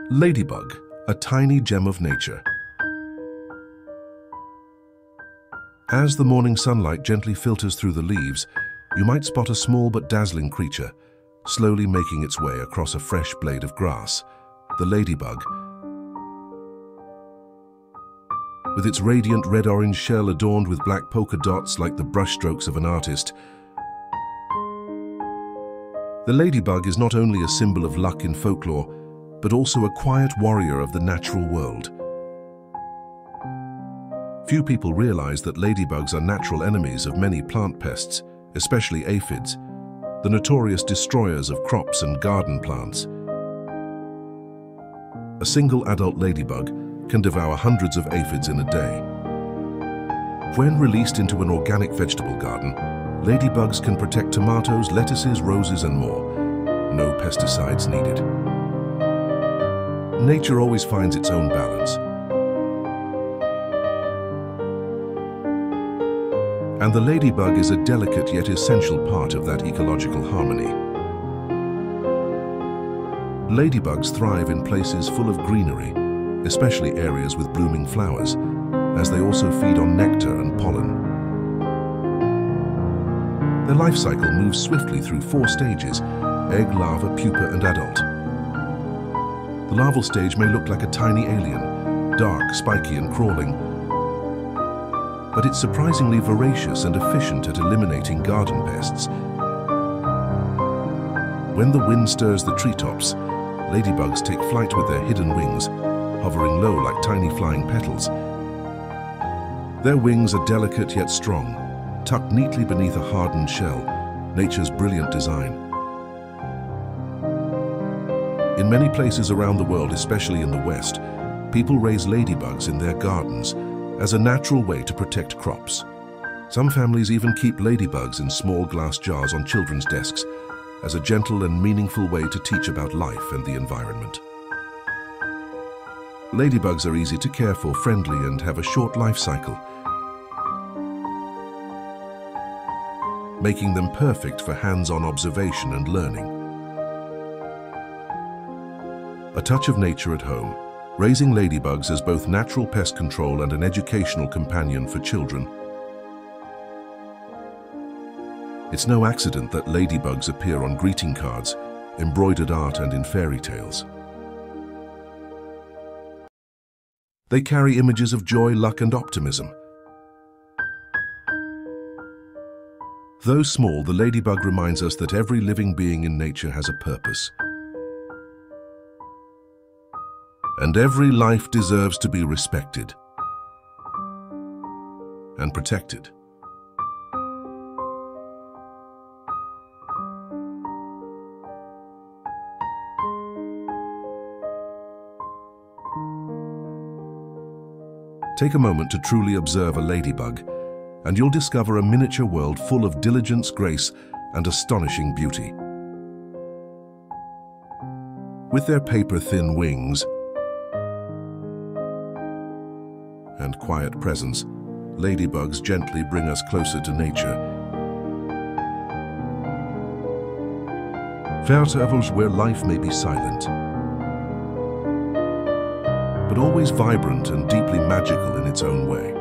Ladybug, a tiny gem of nature. As the morning sunlight gently filters through the leaves, you might spot a small but dazzling creature, slowly making its way across a fresh blade of grass, the ladybug. With its radiant red-orange shell adorned with black polka dots like the brushstrokes of an artist, the ladybug is not only a symbol of luck in folklore, but also a quiet warrior of the natural world. Few people realize that ladybugs are natural enemies of many plant pests, especially aphids, the notorious destroyers of crops and garden plants. A single adult ladybug can devour hundreds of aphids in a day. When released into an organic vegetable garden, ladybugs can protect tomatoes, lettuces, roses, and more. No pesticides needed. Nature always finds its own balance. And the ladybug is a delicate yet essential part of that ecological harmony. Ladybugs thrive in places full of greenery, especially areas with blooming flowers, as they also feed on nectar and pollen. Their life cycle moves swiftly through 4 stages: egg, larva, pupa, and adult. The larval stage may look like a tiny alien, dark, spiky, and crawling, but it's surprisingly voracious and efficient at eliminating garden pests. When the wind stirs the treetops, ladybugs take flight with their hidden wings, hovering low like tiny flying petals. Their wings are delicate yet strong, tucked neatly beneath a hardened shell, nature's brilliant design. In many places around the world, especially in the West, people raise ladybugs in their gardens as a natural way to protect crops. Some families even keep ladybugs in small glass jars on children's desks as a gentle and meaningful way to teach about life and the environment. Ladybugs are easy to care for, friendly, and have a short life cycle, making them perfect for hands-on observation and learning. A touch of nature at home, raising ladybugs as both natural pest control and an educational companion for children. It's no accident that ladybugs appear on greeting cards, embroidered art, and in fairy tales. They carry images of joy, luck, and optimism. Though small, the ladybug reminds us that every living being in nature has a purpose. And every life deserves to be respected and protected. Take a moment to truly observe a ladybug, and you'll discover a miniature world full of diligence, grace, and astonishing beauty. With their paper-thin wings and quiet presence, ladybugs gently bring us closer to nature. Festivals where life may be silent, but always vibrant and deeply magical in its own way.